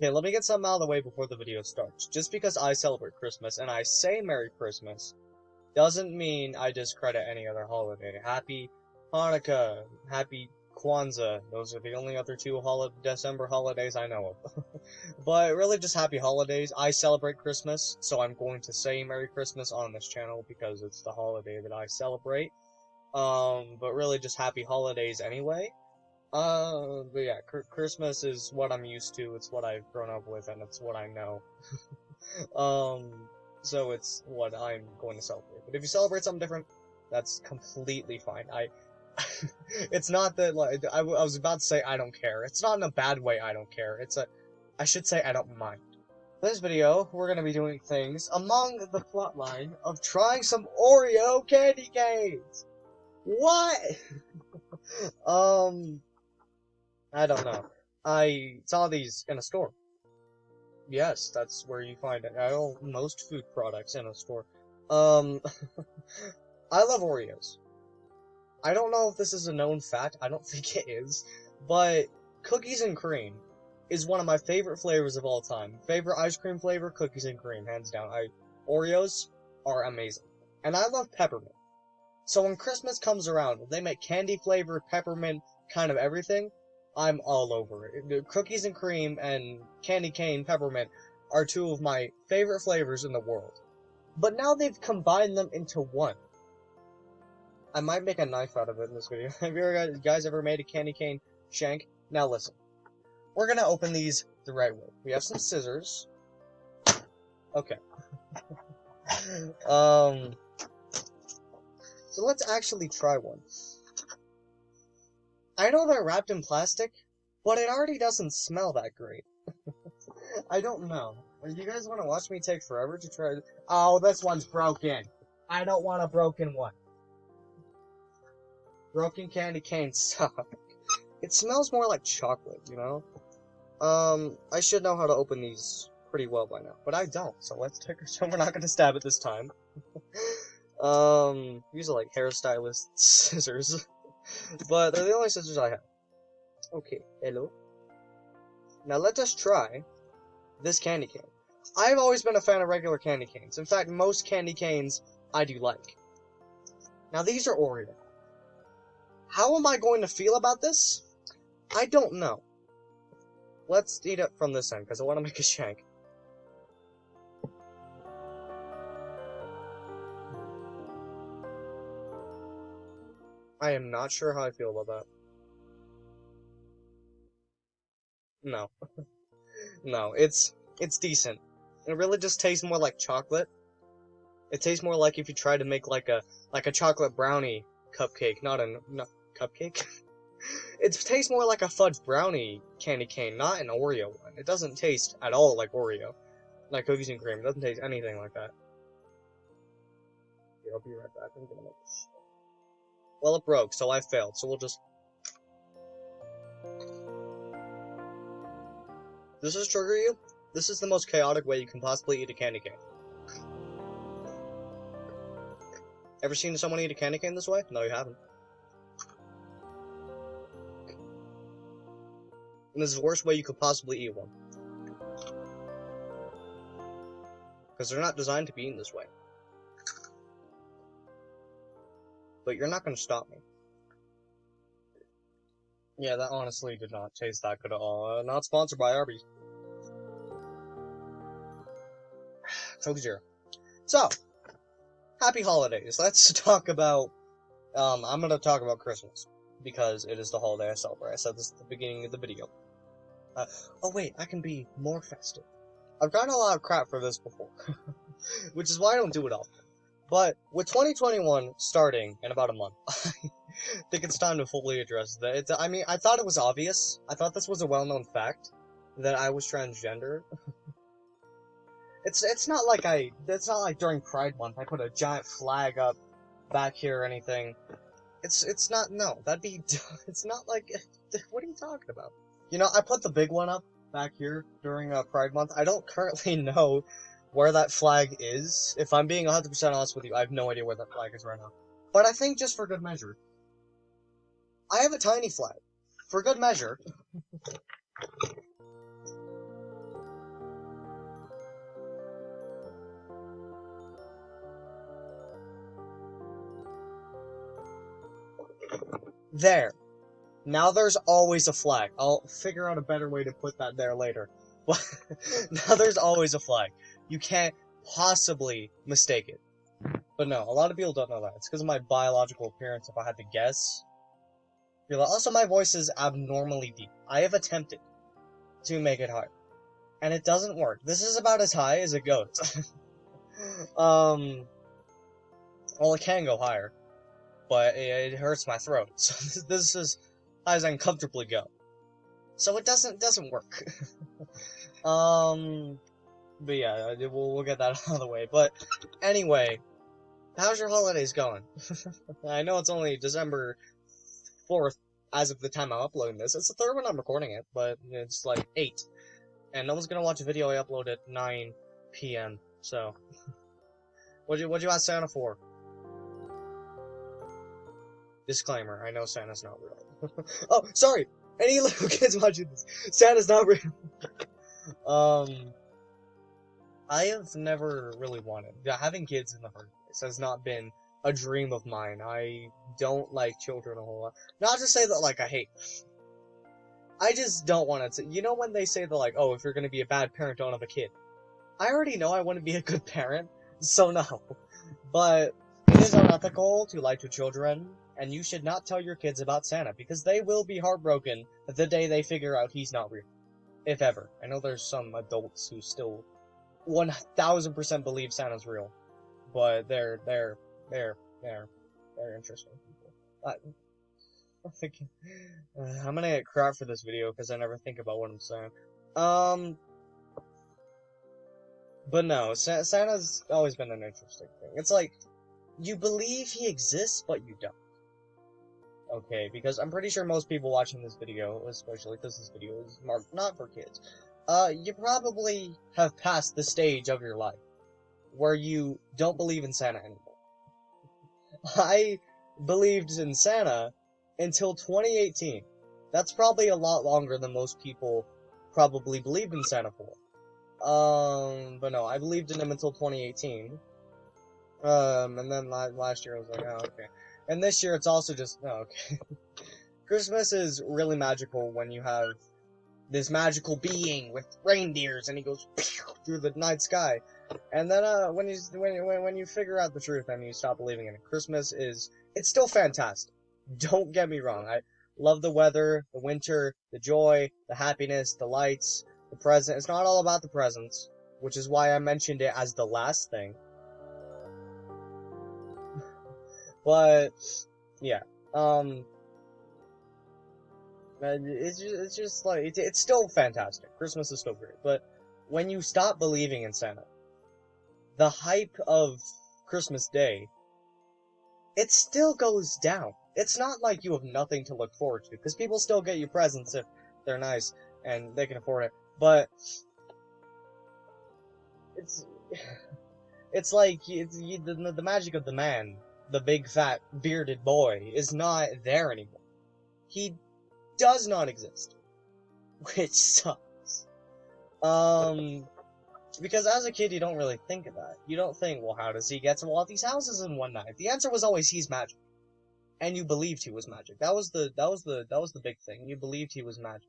Okay, let me get something out of the way before the video starts. Just because I celebrate Christmas and I say Merry Christmas doesn't mean I discredit any other holiday. Happy Hanukkah, Happy Kwanzaa. Those are the only other two December holidays I know of. But really just happy holidays. I celebrate Christmas, so I'm going to say Merry Christmas on this channel because it's the holiday that I celebrate. But really just happy holidays anyway. But yeah, Christmas is what I'm used to, it's what I've grown up with, and it's what I know. So it's what I'm going to celebrate. But if you celebrate something different, that's completely fine. It's not that, like, I was about to say I don't care. It's not in a bad way I don't care. I should say I don't mind. In this video, we're gonna be doing things among the plotline of trying some Oreo candy canes! What? I don't know. I saw these in a store. Yes, that's where you find it. Most food products in a store. I love Oreos. I don't know if this is a known fact. I don't think it is. But cookies and cream is one of my favorite flavors of all time. Favorite ice cream flavor, cookies and cream, hands down. Oreos are amazing. And I love peppermint. So when Christmas comes around, they make candy flavored peppermint kind of everything. I'm all over it. The cookies and cream and candy cane peppermint are two of my favorite flavors in the world. But now they've combined them into one. I might make a knife out of it in this video. Have you guys ever made a candy cane shank? Now listen. We're gonna open these the right way. We have some scissors. Okay. So let's actually try one. I know they're wrapped in plastic, but it already doesn't smell that great. I don't know. You guys want to watch me take forever to try? Oh, this one's broken. I don't want a broken one. Broken candy canes suck. It smells more like chocolate, you know? I should know how to open these pretty well by now, but I don't, so let's take we're not gonna stab it this time. These are like hairstylist scissors. But they're the only scissors I have. Okay, hello. Now let us try this candy cane. I've always been a fan of regular candy canes. In fact, most candy canes I do like. Now these are Oreo. How am I going to feel about this? I don't know. Let's eat it from this end, because I want to make a shank. I am not sure how I feel about that. No. No, it's decent. It really just tastes more like chocolate. It tastes more like if you tried to make like a chocolate brownie cupcake, not cupcake. It tastes more like a fudge brownie candy cane, not an Oreo one. It doesn't taste at all like Oreo. Like cookies and cream. It doesn't taste anything like that. Here, I'll be right back. I'm gonna make this. Well, it broke, so I failed, so we'll just... Does this trigger you? This is the most chaotic way you can possibly eat a candy cane. Ever seen someone eat a candy cane this way? No, you haven't. And this is the worst way you could possibly eat one. Because they're not designed to be eaten this way. But you're not going to stop me. Yeah, that honestly did not taste that good at all. Not sponsored by Arby's. Told you. So, happy holidays. Let's talk about, I'm going to talk about Christmas. Because it is the holiday I celebrate. I said this at the beginning of the video. Oh wait, I can be more festive. I've gotten a lot of crap for this before. Which is why I don't do it often. But with 2021 starting in about a month, I think it's time to fully address that. I mean, I thought it was obvious. I thought this was a well-known fact that I was transgender. It's not like during Pride Month I put a giant flag up back here or anything. It's not, no, that'd be, it's not like, what are you talking about? You know, I put the big one up back here during Pride Month. I don't currently know where that flag is. If I'm being 100% honest with you, I have no idea where that flag is right now. But I think just for good measure, I have a tiny flag. For good measure, There. Now there's always a flag. I'll figure out a better way to put that there later. But now there's always a flag. You can't possibly mistake it. But no, a lot of people don't know that. It's because of my biological appearance, if I had to guess. Also, my voice is abnormally deep. I have attempted to make it higher, and it doesn't work. This is about as high as it goes. Well, it can go higher, but it hurts my throat. So this is high as I can comfortably go. So it doesn't work. But yeah, we'll get that out of the way. But anyway, how's your holidays going? I know it's only December 4th as of the time I'm uploading this. It's the third when I'm recording it, but it's like 8. And no one's gonna watch a video I upload at 9 p.m. So, what'd you ask Santa for? Disclaimer, I know Santa's not real. Oh, sorry! Any little kids watching this, Santa's not real. I have never really wanted. Having kids in the first place has not been a dream of mine. I don't like children a whole lot. Not to say that, like, I hate. I just don't want to. You know when they say that, like, oh, if you're gonna be a bad parent, don't have a kid. I already know I want to be a good parent, so no. But it is unethical to lie to children, and you should not tell your kids about Santa, because they will be heartbroken the day they figure out he's not real. If ever. I know there's some adults who still 1000% believe Santa's real, but they're interesting people. I'm gonna get crap for this video because I never think about what I'm saying. But no, Santa's always been an interesting thing. It's like, you believe he exists, but you don't. Okay, because I'm pretty sure most people watching this video, especially because this video is marked not for kids, you probably have passed the stage of your life where you don't believe in Santa anymore. I believed in Santa until 2018. That's probably a lot longer than most people probably believed in Santa for. But no, I believed in him until 2018. And then last year I was like, oh, okay. And this year it's also just, oh, okay. Christmas is really magical when you have this magical being with reindeers and he goes through the night sky. And then when you figure out the truth and you stop believing in it, Christmas it's still fantastic. Don't get me wrong. I love the weather, the winter, the joy, the happiness, the lights, the present. It's not all about the presents, which is why I mentioned it as the last thing. But yeah, it's just like it's still fantastic. Christmas is still great, but when you stop believing in Santa, the hype of Christmas Day, it still goes down. It's not like you have nothing to look forward to, because people still get you presents if they're nice and they can afford it. But it's like the magic of the man, the big fat bearded boy, is not there anymore. He does not exist, which sucks. Because as a kid, you don't really think of that. You don't think, well, how does he get to all these houses in one night? The answer was always, he's magic, and you believed he was magic. That was the big thing. You believed he was magic.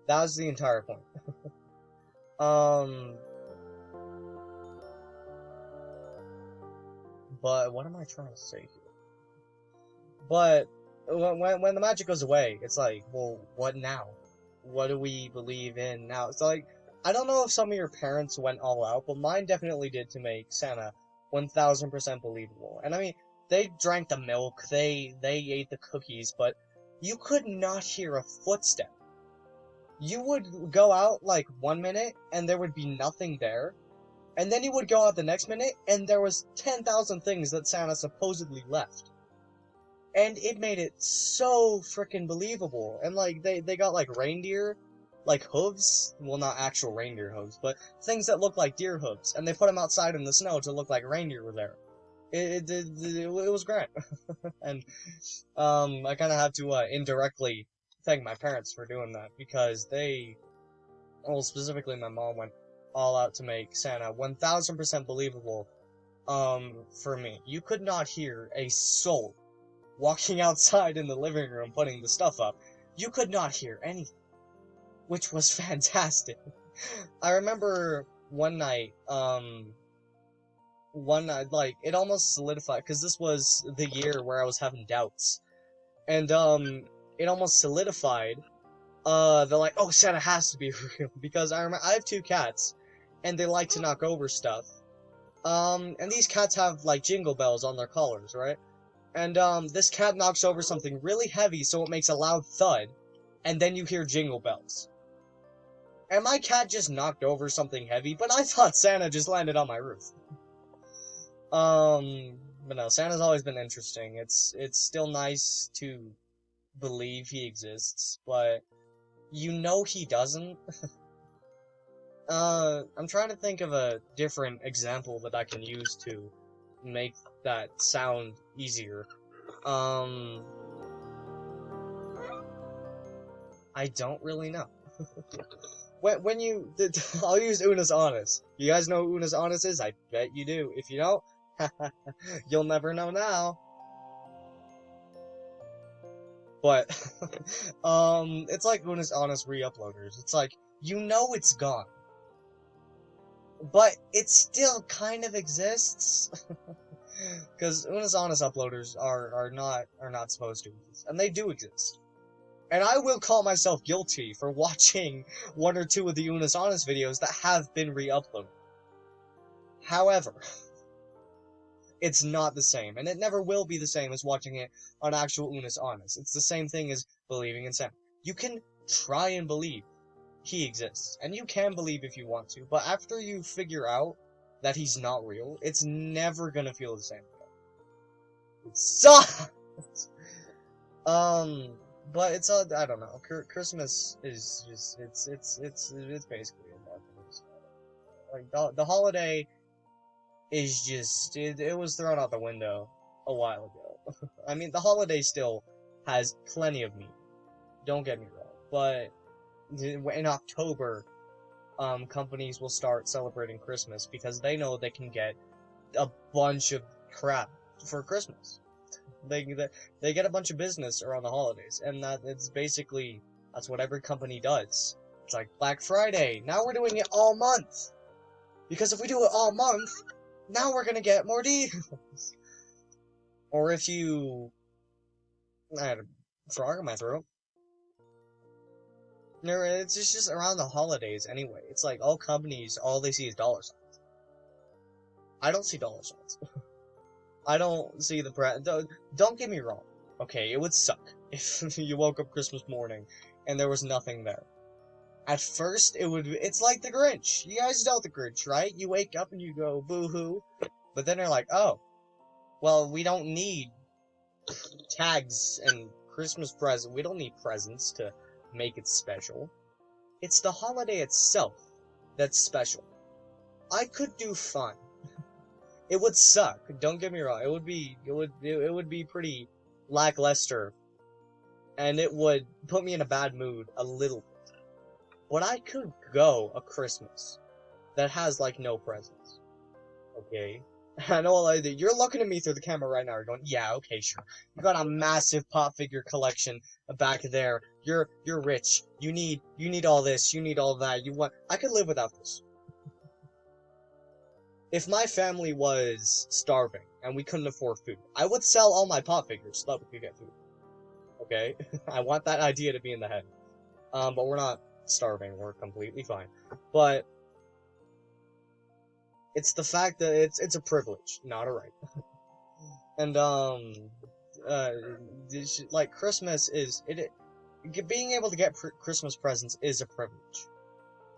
That was the entire point. But what am I trying to say here? But when the magic goes away, it's like, well, what now? What do we believe in now? It's like, I don't know if some of your parents went all out, but mine definitely did to make Santa 1000% believable. And I mean, they drank the milk, they ate the cookies, but you could not hear a footstep. You would go out like 1 minute and there would be nothing there, and then you would go out the next minute and there was 10,000 things that Santa supposedly left. And it made it so freaking believable. And like they got like reindeer, like hooves, well, not actual reindeer hooves, but things that look like deer hooves, and they put them outside in the snow to look like reindeer were there. It was great. And I kind of have to indirectly thank my parents for doing that, because well, specifically my mom went all out to make Santa 1000% believable for me. You could not hear a soul walking outside in the living room putting the stuff up, you could not hear anything, which was fantastic. I remember one night, like, it almost solidified, because this was the year where I was having doubts, and, it almost solidified, they're like, oh, Santa has to be real, because I have two cats, and they like to knock over stuff, and these cats have, like, jingle bells on their collars, right? And, this cat knocks over something really heavy, so it makes a loud thud, and then you hear jingle bells. And my cat just knocked over something heavy, but I thought Santa just landed on my roof. But no, Santa's always been interesting. It's still nice to believe he exists, but you know he doesn't. I'm trying to think of a different example that I can use to make that sound easier. I don't really know. When you, I'll use Unus Annus. You guys know who Unus Annus is? I bet you do. If you don't, you'll never know now. But, it's like Unus Annus re-uploaders. It's like, you know it's gone. But it still kind of exists. Because Unus Annus uploaders are not supposed to exist. And they do exist. And I will call myself guilty for watching one or two of the Unus Annus videos that have been re-uploaded. However, it's not the same, and it never will be the same as watching it on actual Unus Annus. It's the same thing as believing in Santa. You can try and believe he exists, and you can believe if you want to, but after you figure out that he's not real, it's never gonna feel the same again. It sucks! But it's I don't know. Christmas is just it's basically about this. Like the holiday is just it was thrown out the window a while ago. I mean, the holiday still has plenty of meaning. Don't get me wrong, but in October, companies will start celebrating Christmas because they know they can get a bunch of crap for Christmas. They get a bunch of business around the holidays, and that's what every company does. It's like Black Friday. Now we're doing it all month, because if we do it all month, now we're gonna get more deals. Or if you, I had a frog in my throat. No, it's just around the holidays anyway. It's like all companies, all they see is dollar signs. I don't see dollar signs. I don't see the don't get me wrong. Okay, it would suck if you woke up Christmas morning and there was nothing there. At first, it's like the Grinch. You guys know the Grinch, right? You wake up and you go, boo-hoo. But then you're like, oh, well, we don't need tags and Christmas presents. We don't need presents to make it special. It's the holiday itself that's special. I could do fun. It would suck. Don't get me wrong. It would be pretty lackluster, and it would put me in a bad mood a little bit. But I could go a Christmas that has like no presents. Okay, I know like you're looking at me through the camera right now. You're going, yeah, okay, sure. You got a massive pop figure collection back there. You're rich. You need all this. You need all that. I could live without this. If my family was starving and we couldn't afford food, I would sell all my pop figures so that we could get food. Okay? I want that idea to be in the head. But we're not starving. We're completely fine. But it's the fact that it's a privilege, not a right. And, like, Christmas being able to get Christmas presents is a privilege.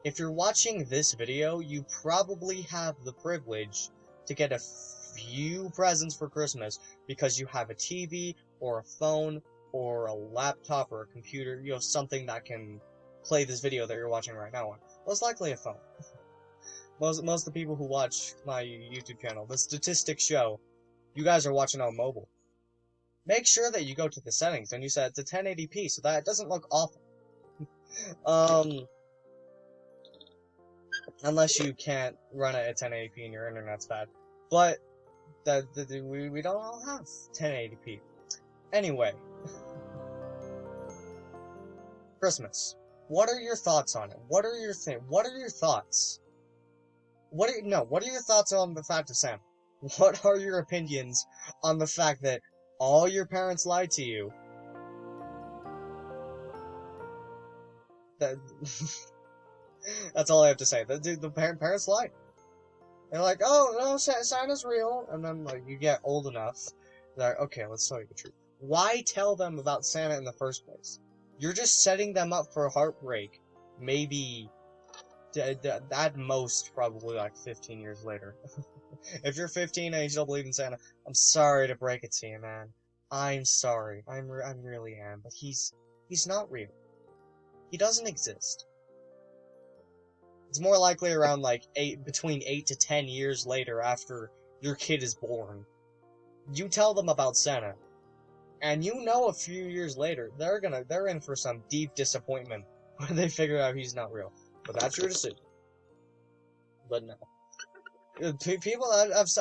If you're watching this video, you probably have the privilege to get a few presents for Christmas because you have a TV or a phone or a laptop or a computer, something that can play this video that you're watching right now on. Most likely a phone. Most of the people who watch my YouTube channel, the statistics show, you guys are watching on mobile. Make sure that you go to the settings and you set it to 1080p so that it doesn't look awful. Unless you can't run it at 1080p and your internet's bad. But we don't all have 1080p. Anyway, Christmas. What are your thoughts on it? What are your thoughts? What are your thoughts on the fact of Santa? What are your opinions on the fact that all your parents lied to you? That that's all I have to say. The parents lied. They're like, oh no, Santa's real, and then like you get old enough, they're like, okay, let's tell you the truth. Why tell them about Santa in the first place? You're just setting them up for heartbreak. Maybe at most, probably like 15 years later. If you're 15 and you still believe in Santa, I'm sorry to break it to you, man. I'm sorry. I really am. But he's not real. He doesn't exist. It's more likely around like between 8 to 10 years later after your kid is born. You tell them about Santa, and you know a few years later they're in for some deep disappointment when they figure out he's not real. But that's your decision. But no. People,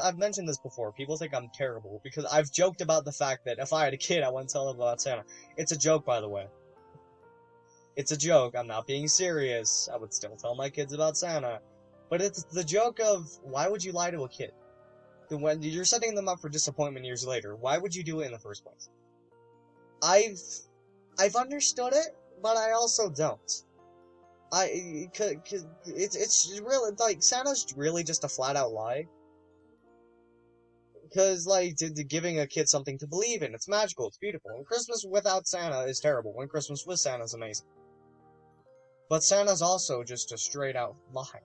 I've mentioned this before. People think I'm terrible because I've joked about the fact that if I had a kid, I wouldn't tell them about Santa. It's a joke, by the way. It's a joke. I'm not being serious. I would still tell my kids about Santa. But it's the joke of, why would you lie to a kid? When you're setting them up for disappointment years later, why would you do it in the first place? I've understood it, but I also don't. Cause it's really, like, Santa's really just a flat-out lie. Because, like, giving a kid something to believe in, it's magical, it's beautiful. And Christmas without Santa is terrible, and Christmas with Santa is amazing. But Santa's also just a straight-out lie.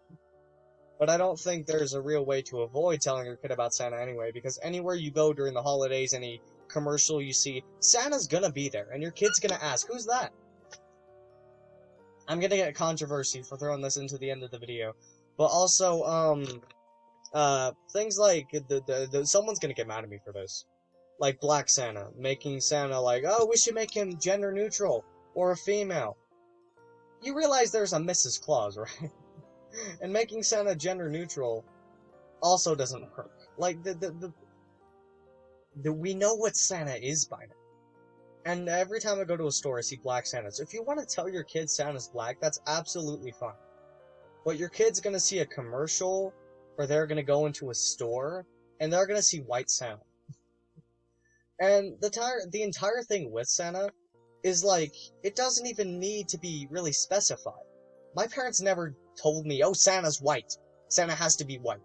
But I don't think there's a real way to avoid telling your kid about Santa anyway, because anywhere you go during the holidays, any commercial you see, Santa's gonna be there, and your kid's gonna ask, who's that? I'm gonna get controversy for throwing this into the end of the video. But also, things like, someone's gonna get mad at me for this. Like Black Santa, making Santa like, oh, we should make him gender neutral, or a female. You realize there's a Mrs. Claus, right? And making Santa gender neutral also doesn't work. Like, we know what Santa is by now. And every time I go to a store, I see Black Santas. If you want to tell your kids Santa's black, that's absolutely fine. But your kid's gonna see a commercial, or they're gonna go into a store, and they're gonna see White Santa. And the entire thing with Santa is like, it doesn't even need to be really specified. My parents never told me, oh, Santa's white. Santa has to be white.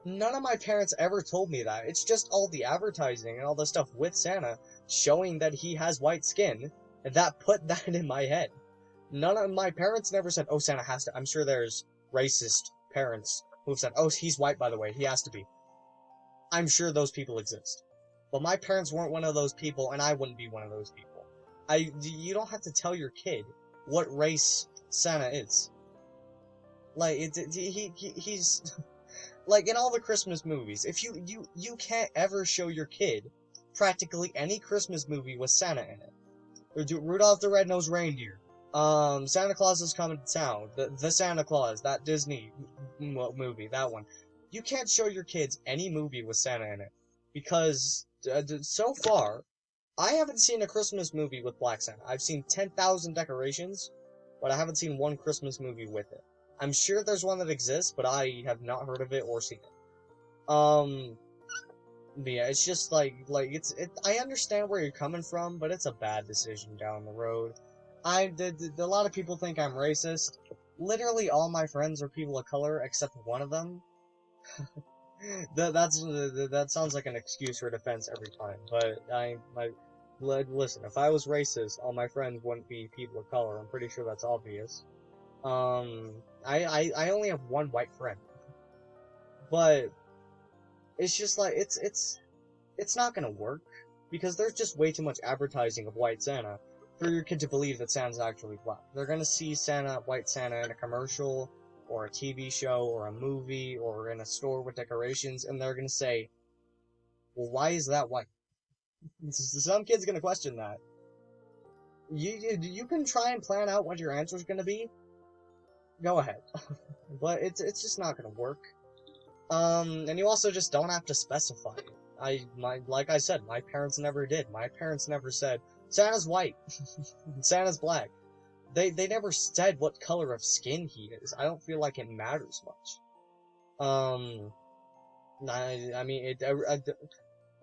None of my parents ever told me that. It's just all the advertising and all the stuff with Santa showing that he has white skin that put that in my head. None of my parents never said, oh, Santa has to. I'm sure there's racist parents who've said, oh, he's white, by the way. He has to be. I'm sure those people exist. But my parents weren't one of those people, and I wouldn't be one of those people. You don't have to tell your kid what race Santa is. Like, he's like in all the Christmas movies. If you can't ever show your kid practically any Christmas movie with Santa in it. Rudolph the Red-Nosed Reindeer. Santa Claus is Coming to Town. The Santa Claus, that Disney movie, that one. You can't show your kids any movie with Santa in it because so far, I haven't seen a Christmas movie with Black Santa. I've seen 10,000 decorations, but I haven't seen one Christmas movie with it. I'm sure there's one that exists, but I have not heard of it or seen it. But yeah, it's just like I understand where you're coming from, but it's a bad decision down the road. A lot of people think I'm racist. Literally all my friends are people of color, except one of them. That sounds like an excuse for defense every time, but listen, if I was racist, all my friends wouldn't be people of color. I'm pretty sure that's obvious. I only have one white friend, but it's just like it's not gonna work because there's just way too much advertising of White Santa for your kid to believe that Santa's actually black. They're gonna see White Santa in a commercial, or a TV show, or a movie, or in a store with decorations, and they're gonna say, well, why is that white? Some kid's gonna question that. You can try and plan out what your answer's gonna be. Go ahead. But it's just not gonna work. And you also just don't have to specify it. like I said, my parents never did. My parents never said, Santa's white, Santa's black. They never said what color of skin he is. I don't feel like it matters much. I mean,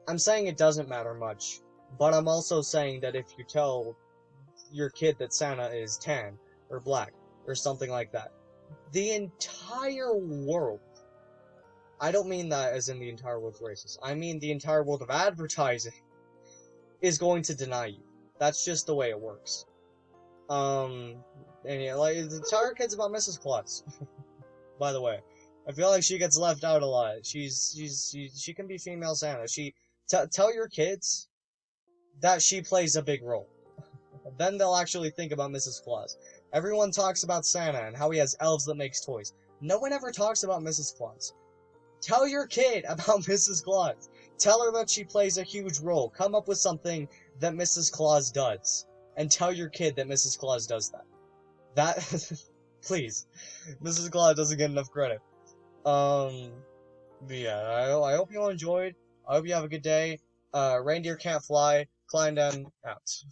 I'm saying it doesn't matter much, but I'm also saying that if you tell your kid that Santa is tan, or black, or something like that, the entire world, I don't mean that as in the entire world's racist, I mean the entire world of advertising, is going to deny you. That's just the way it works. And yeah, like, tell your kids about Mrs. Claus, by the way. I feel like she gets left out a lot. She can be female Santa. Tell your kids that she plays a big role. Then they'll actually think about Mrs. Claus. Everyone talks about Santa and how he has elves that makes toys. No one ever talks about Mrs. Claus. Tell your kid about Mrs. Claus. Tell her that she plays a huge role. Come up with something that Mrs. Claus does. And tell your kid that Mrs. Claus does that. Please. Mrs. Claus doesn't get enough credit. But yeah, I hope you all enjoyed. I hope you have a good day. Reindeer can't fly. Klein out.